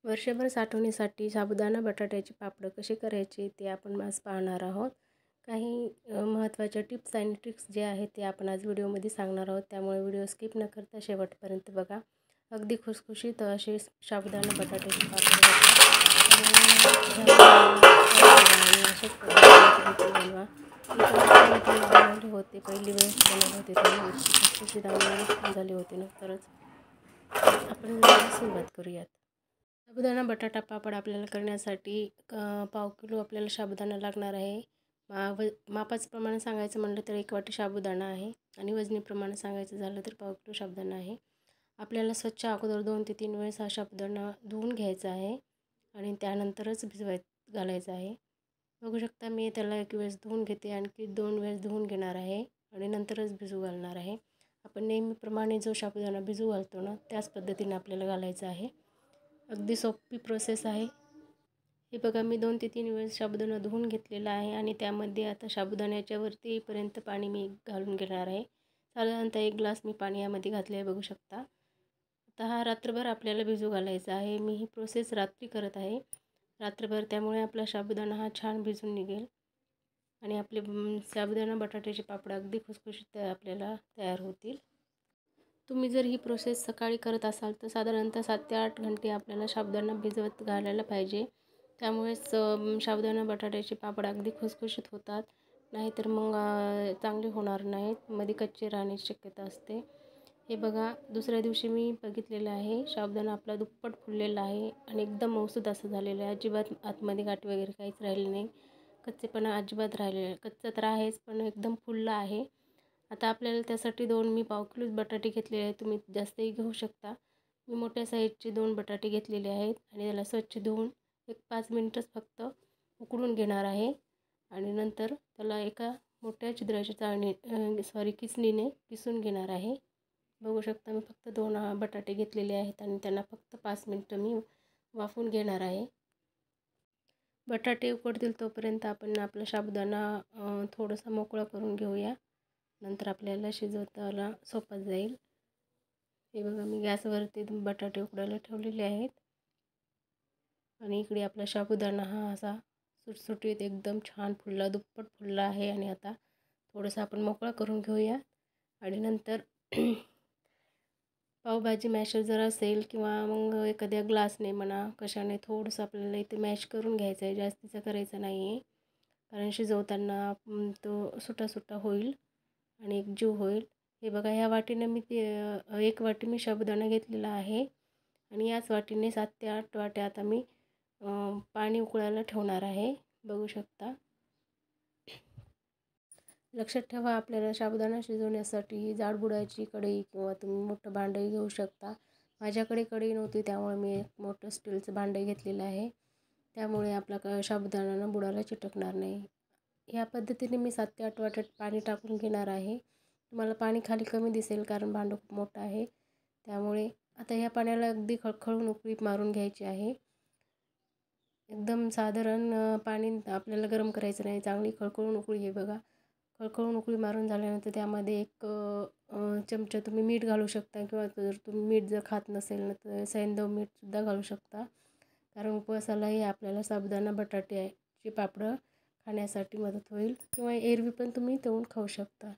वर्षभर साठवणीसाठी साबुदाणा बटाट्याचे पापड कसे करायचे ते आपण आज पाहणार आहोत। काही महत्त्वाच्या टिप्स आणि ट्रिक्स जे आहेत ते आपण आज व्हिडिओमध्ये सांगणार आहोत, त्यामुळे व्हिडिओ स्किप न करता शेवटपर्यंत बघा। अगदी खुसखुशीत असे साबुदाणा बटाट्याचे पापड बनवले होते, पहिली वेळेस बनवले होते त्यामुळे खुसखुशीत आणि झाले होते। नंतरच आपण सुरुवात करूयात। साबुदाणा बटाटा पापड आपल्याला करण्यासाठी पाव किलो आपल्याला साबुदाणा लागणार आहे। मापाचं प्रमाण सांगायचं म्हटलं तर 1 वाटी साबुदाणा आहे आणि वजनी प्रमाण सांगायचं झालं तर पाव किलो साबुदाणा आहे। आपल्याला स्वच्छ अगोदर 2 ते 3 वेळेस हा साबुदाणा धुवून घ्यायचा आहे आणि त्यानंतरच घालायचा आहे। बघू शकता मी त्याला 1 वेळेस धुवून घेते, आणखी 2 वेळेस धुवून घेणार आहे आणि नंतरच भिजू घालणार आहे। आपण नेहमीप्रमाणे जो साबुदाणा भिजू घालतो ना त्याच पद्धतीने आपल्याला घालायचा आहे। अगदी सोपी प्रोसेस आहे। हे बघा मी 2 ते 3 वेळेस साबुदाणा धुवून घेतलेला आहे आणि त्यामध्ये आता साबुदाण्याच्या वरती येईपर्यंत पाणी मी घालून घेणार आहे। साधारणतः 1 ग्लास मी पाणी यामध्ये घातले आहे, बघू शकता। आता हा रात्रभर आपल्याला भिजू घालायचा आहे। मी ही प्रोसेस रात्री करत आहे रात्रभर, त्यामुळे आपला साबुदाणा हा छान भिजून निघेल आणि आपले साबुदाणा बटाट्याचे पापड अगदी खुसखुशीत आपल्याला तयार होतील। तुम्ही जर ही प्रोसेस सकाळी करत असाल तर साधारणतः 7 ते 8 घंटे आपल्याला साबुदाणा भिजवत घालायला पाहिजे, त्यामुळेच साबुदाणा बटाट्याचे पापड अगदी खुसखुशीत होतात, नाहीतर मग चांगले होणार नाहीत, मध्ये कच्चे राहण्याची शक्यता असते। हे बघा दुसऱ्या दिवशी मी बघितलेलं आहे, साबुदाणा आपला दुप्पट फुललेला आहे आणि एकदम मऊसूद असं झालेलं आहे। अजिबात आतमध्ये गाठी वगैरे काहीच राहिली नाही, कच्चेपणा अजिबात राहिलेला, कच्चा तर आहेच पण एकदम फुलला आहे। आता आपल्याला त्यासाठी मी पाव किलो बटाटे घेतलेले आहेत, तुम्ही जास्तही घेऊ शकता। मी मोठ्या साईजचे 2 बटाटे घेतलेले आहेत आणि त्याला स्वच्छ धुवून 5 मिनिटच फक्त उकळून घेणार आहे आणि नंतर त्याला एका मोठ्या छिद्राच्या किसणीने किसून घेणार आहे। बघू शकता मी फक्त 2 बटाटे घेतलेले आहेत आणि त्यांना फक्त 5 मिनिटं मी वाफवून घेणार आहे। बटाटे उकडतील तोपर्यंत आपण आपला साबुदाणा थोडासा मोकळा करून घेऊया, नंतर आपल्याला शिजवताना सोपं जाईल। हे बघा मी गॅसवरती बटाटे उकडायला ठेवलेले आहेत आणि इकडे आपला साबुदाणा हा असा सुटसुटीत एकदम छान फुलला, दुप्पट फुलला आहे आणि आता थोडंसं आपण मोकळा करून घेऊया आणि नंतर पावभाजी मॅशर जर असेल किंवा मग एखाद्या ग्लासने म्हणा कशाने थोडंसं आपल्याला इथे मॅश करून घ्यायचं आहे, जास्तीचं करायचं नाही आहे, कारण शिजवताना तो सुटा होईल आणि एकजीव होईल। हे बघा ह्या वाटीने मी 1 वाटी मी साबुदाणा घेतलेला आहे आणि याच वाटीने 7 ते 8 वाट्या आता मी पाणी उकळायला ठेवणार आहे, बघू शकता। लक्षात ठेवा आपल्याला साबुदाणा शिजवण्यासाठी जाडबुडाची कढई किंवा तुम्ही मोठं भांडं घेऊ शकता। माझ्याकडे कढई नव्हती त्यामुळे मी एक मोठं स्टीलचं भांडं घेतलेलं आहे, त्यामुळे आपला साबुदाणा बुडाला चिटकणार नाही। ह्या पद्धतीने मी 7 ते 8 वाट्यात पाणी टाकून घेणार आहे। तुम्हाला पाणी खाली कमी दिसेल कारण भांडं खूप मोठं आहे, त्यामुळे आता ह्या पाण्याला अगदी खळखळून उकळी मारून घ्यायची आहे। एकदम साधारण पाणी आपल्याला गरम करायचं नाही, चांगली खळखळून उकळी आहे बघा। खळखळून उकळी मारून झाल्यानंतर त्यामध्ये 1 चमचा तुम्ही मीठ घालू शकता किंवा जर तुम्ही मीठ जर खात नसेल ना तर सैंधव मीठसुद्धा घालू शकता, कारण उपवासालाही आपल्याला साबुदाणा बटाट्याचे पापड खाण्यासाठी मदत होईल किंवा एरवी पण तुम्ही तळून खाऊ शकता।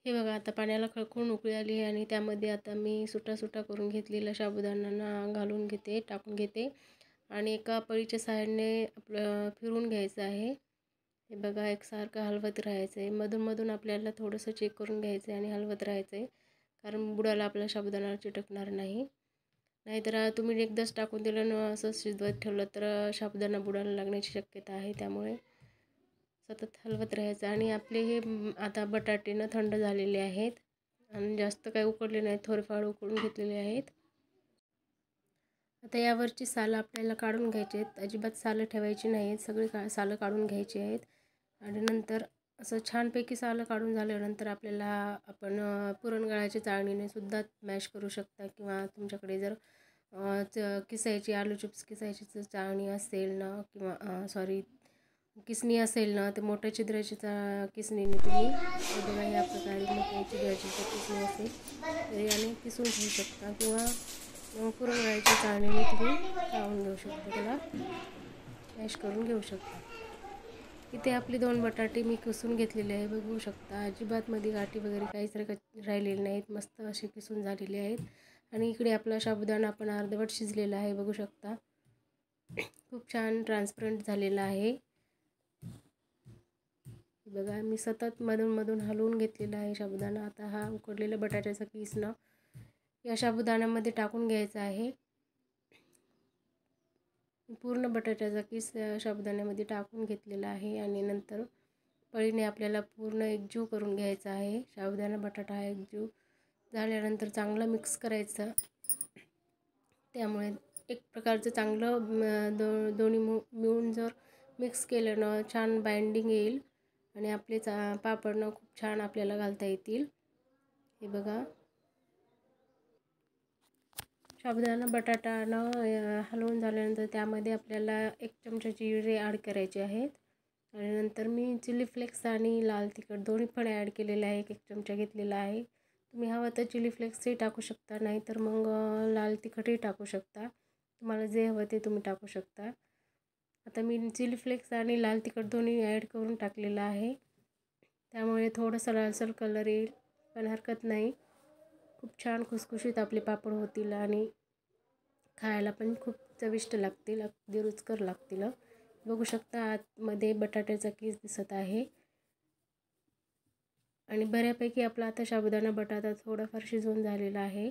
हे बघा आता पाण्याला खळखळून उकळी आली आहे आणि त्यामध्ये आता मी सुटा करून घेतलेला साबुदाणा टाकून घेते आणि एका पळीच्या सहाय्याने आपलं फिरवून घ्यायचं आहे। हे बघा एकसारखं हलवत राहायचं आहे, मधून आपल्याला थोडंसं चेक करून घ्यायचं आहे आणि हलवत राहायचं आहे, कारण बुडाला आपला साबुदाणा चिटकणार नाही। नाहीतर तुम्ही एकदाच टाकून दिलं ना असं शिजवत ठेवलं तर साबुदाणा बुडाला लागण्याची शक्यता आहे, त्यामुळे सतत हलवत राहायचं। आणि आपले हे आता बटाटे ना थंड झालेले आहेत आणि जास्त काही उकडले नाहीत, थोडेफार उकडून घेतलेले आहेत। आता यावरची सालं आपल्याला काढून घ्यायची आहेत, अजिबात सालं ठेवायची नाही आहेत, सगळी सालं काढून घ्यायची आहेत आणि नंतर असं छानपैकी सालं काढून झाल्यानंतर आपल्याला आपण पुरणगळ्याच्या चाळणीने सुद्धा मॅश करू शकता किंवा तुमच्याकडे जर किसायची आलू चिप्स किसायची चाळणी असेल ना किंवा किसणी असेल ना तर मोठ्या छिद्राची किसणीने तुम्ही बघा या प्रकारे मोठ्या छिद्राची किसणी असेल तर याने किसून घेऊ शकता किंवा पुरणपोळीच्या चाळणीने तुम्ही चाळून घेऊ शकता, त्याला मॅश करून घेऊ शकता. इथे आपले 2 बटाटे मी किसून घेतलेले आहे, बघू शकता. अजिबात मध्ये गाठी वगैरे काहीच राहिलेले नाहीत, मस्त असे किसून झालेले आहेत. आणि इकडे आपला साबुदाणा आपण अर्धवट शिजलेला आहे, बघू शकता. खूप छान ट्रान्सपरंट झालेला आहे. बघा, मी सतत मधून हलवून घेतलेला आहे साबुदाणा. आता हा उकडलेला बटाट्याचा किस ना या साबुदाण्यामध्ये टाकून घ्यायचा आहे. पूर्ण बटाट्याचा किस साबुदाण्यामध्ये टाकून घेतलेला आहे आणि नंतर पळीने आपल्याला पूर्ण एकजीव करून घ्यायचा आहे. साबुदाणा बटाटा हा एकजीव झाल्यानंतर चांगला मिक्स करायचा. त्यामुळे एक प्रकारचं चांगलं दोन्ही मिळून जर मिक्स केलं ना छान बाइंडिंग येईल आणि आपले पापड ना खूप छान आपल्याला घालता येतील. हे बघा, साबुदाणा बटाटा न हलवून झाल्यानंतर त्यामध्ये आपल्याला 1 चमचा जिरे ॲड करायचे आहेत. आणि नंतर मी चिली फ्लेक्स आणि लाल तिखट दोन्ही पण ॲड केलेले आहे. 1 चमचा घेतलेला आहे. तुम्ही हवं तर चिली फ्लेक्सही टाकू शकता, नाहीतर मग लाल तिखटही टाकू शकता. तुम्हाला जे हवं ते तुम्ही टाकू शकता. आता मी चिली फ्लेक्स आणि लाल तिखट दोन्ही ॲड करून टाकलेलं आहे. त्यामुळे थोडंसं लालसर कलर येईल, पण हरकत नाही. खूप छान खुसखुशीत आपले पापड होतील आणि खायला पण खूप चविष्ट लागतील, अगदी रुचकर लागतील. बघू शकता, आतमध्ये बटाट्याचा किस दिसत आहे. आणि बऱ्यापैकी आपला आता साबुदाणा बटाटा थोडाफार शिजवून झालेला आहे.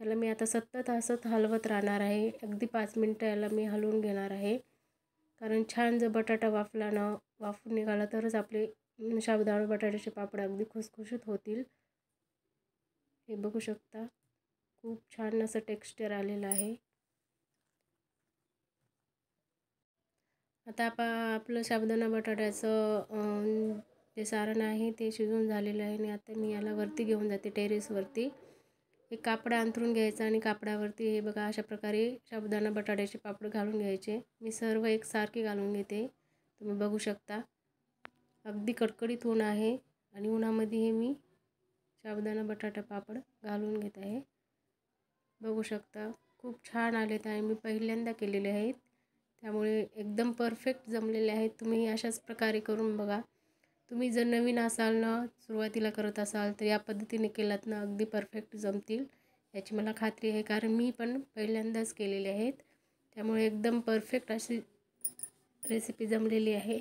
याला मी आता सतत असंच हलवत राहणार आहे. अगदी 5 मिनटं याला मी हलवून घेणार आहे, कारण छान जर बटाटा वाफून निघाला तरच आपले साबुदाणा बटाट्याचे पापड अगदी खुसखुशीत होतील. हे बघू शकता, खूप छान असं टेक्स्चर आलेलं आहे. आता आपलं साबुदाणा बटाट्याचं जे सारण आहे ते शिजून झालेलं आहे. आणि आता मी याला वरती घेऊन जाते, टेरेसवरती. एक कापड अंथरून घ्यायचं आणि कापडावरती हे बघा अशा प्रकारे साबुदाणा बटाट्याचे पापड घालून घ्यायचे. मी सर्व एकसारखे घालून घेते, तुम्ही बघू शकता. अगदी कडकडीत ऊन आहे आणि उन्हामध्ये हे मी साबुदाणा बटाटा पापड घालून घेत आहे. बघू शकता, खूप छान आलेत आणि मी पहिल्यांदा केलेले आहेत, त्यामुळे एकदम परफेक्ट जमलेले आहेत. तुम्ही अशाच प्रकारे करून बघा. तुम्ही जर नवीन असाल ना, सुरुवातीला करत असाल तर या पद्धतीने केलात ना अगदी परफेक्ट जमतील, याची मला खात्री आहे. कारण मी पण पहिल्यांदाच केलेले आहेत, त्यामुळे एकदम परफेक्ट अशी रेसिपी जमलेली आहे.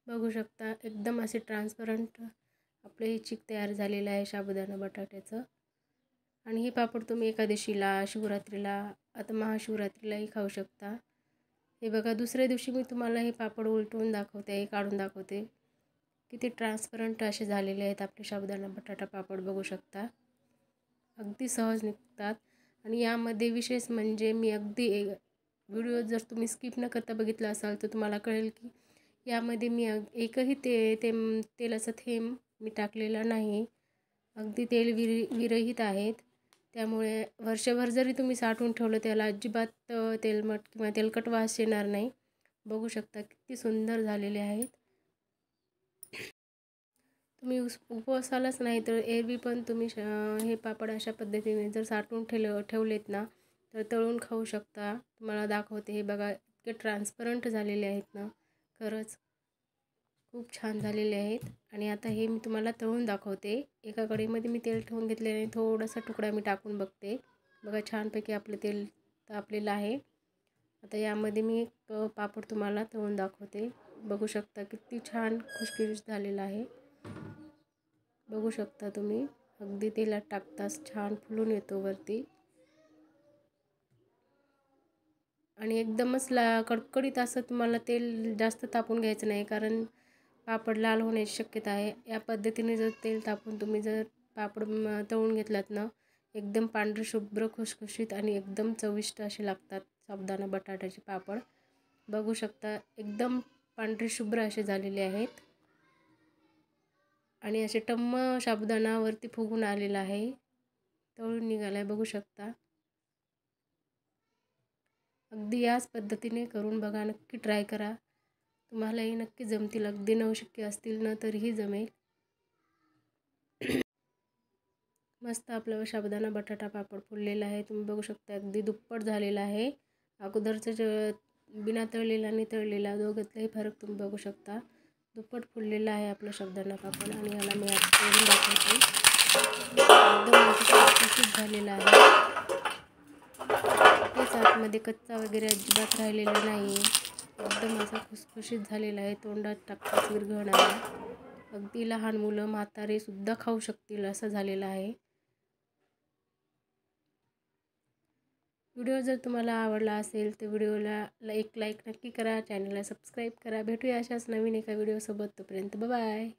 बघू शकता, एकदम असे ट्रान्सपरंट आपले हे चिक तयार झालेलं आहे साबुदाणा बटाट्याचं. आणि हे पापड तुम्ही एकादशीला, शिवरात्रीला, आता महाशिवरात्रीलाही खाऊ शकता. हे बघा, दुसऱ्या दिवशी मी तुम्हाला हे पापड उलटवून दाखवते, हे काढून दाखवते. किती ट्रान्सपरंट असे झालेले आहेत आपले साबुदाणा बटाटा पापड, बघू शकता. अगदी सहज निघतात. आणि यामध्ये विशेष म्हणजे मी अगदी व्हिडिओ जर तुम्ही स्किप न करता बघितला असाल तर तुम्हाला कळेल की यामध्ये मी एकही तेलाचा थेंब मी टाकलेला नाही. अगदी तेल विरहित आहेत. त्यामुळे वर्षभर जरी तुम्ही साठवून ठेवलं त्याला अजिबात तेलमट किंवा तेलकट वास येणार नाही. बघू शकता किती सुंदर झालेले आहेत. तुम्ही उपवासालाच नाही तर एरवी पण तुम्ही हे पापड अशा पद्धतीने जर साठवून ठेवलेत ना तर तळून खाऊ शकता. तुम्हाला दाखवते, हे बघा इतके ट्रान्सपरंट झालेले आहेत ना, खरंच खूप छान झालेले आहेत. आणि आता हे मी तुम्हाला तळून दाखवते. एका कढईमध्ये मी तेल ठेवून घेतलेले, थोडासा तुकडा मी टाकून बघते. बघा, छानपैकी आपलं तेल तापलेलं आहे. आता यामध्ये मी एक पापड तुम्हाला तळून दाखवते. बघू शकता किती छान खुसखुशीत झालेलं आहे. बघू शकता तुम्ही, अगदी तेलात टाकताच छान फुलून येतो वरती. आणि एकदमच कडकडीत असं तुम्हाला तेल जास्त तापून घ्यायचं नाही, कारण पापड लाल होण्याची शक्यता आहे. या पद्धतीने जर तेल तापून तुम्ही जर पापड तळून घेतलात ना, एकदम पांढरे शुभ्र खुसखुशीत आणि एकदम चविष्ट असे लागतात साबुदाणा बटाट्याचे पापड. बघू शकता, एकदम पांढरे शुभ्र असे झालेले आहेत आणि असे टम्म साबुदाणावरती फुगून आलेला आहे, तळून निघाला आहे. बघू शकता, अगदी याच पद्धतीने करून बघा, नक्की ट्राय करा, तुम्हालाही नक्की जमतील. अगदी नवशिक्के असतील ना तरीही जमेल. मस्त आपलं साबुदाणा बटाटा पापड फुललेला आहे. तुम्ही बघू शकता अगदी दुप्पट झालेला आहे. अगोदरचं जे बिना तळलेला आणि तळलेला दोघातलाही फरक तुम्ही बघू शकता. दुप्पट फुललेला आहे आपला साबुदाणा पापड आणि याला मी आता तोडून दाखवते. एकदम खुसखुशीत झालेला आहे. तेच आतमध्ये कच्चा वगैरे अजिबात राहिलेला नाही. एकदम असं खुसखुशीत झालेला आहे. तोंडात टाकताच विरघळणारा. अगदी लहान मुलं म्हातारे सुद्धा खाऊ शकतील असं झालेलं आहे. व्हिडिओ जर तुम्हाला आवडला असेल तर व्हिडिओला एक लाईक नक्की करा. चॅनलला सबस्क्राईब करा. भेटूया अशाच नवीन एका व्हिडिओसोबत. तोपर्यंत बाय.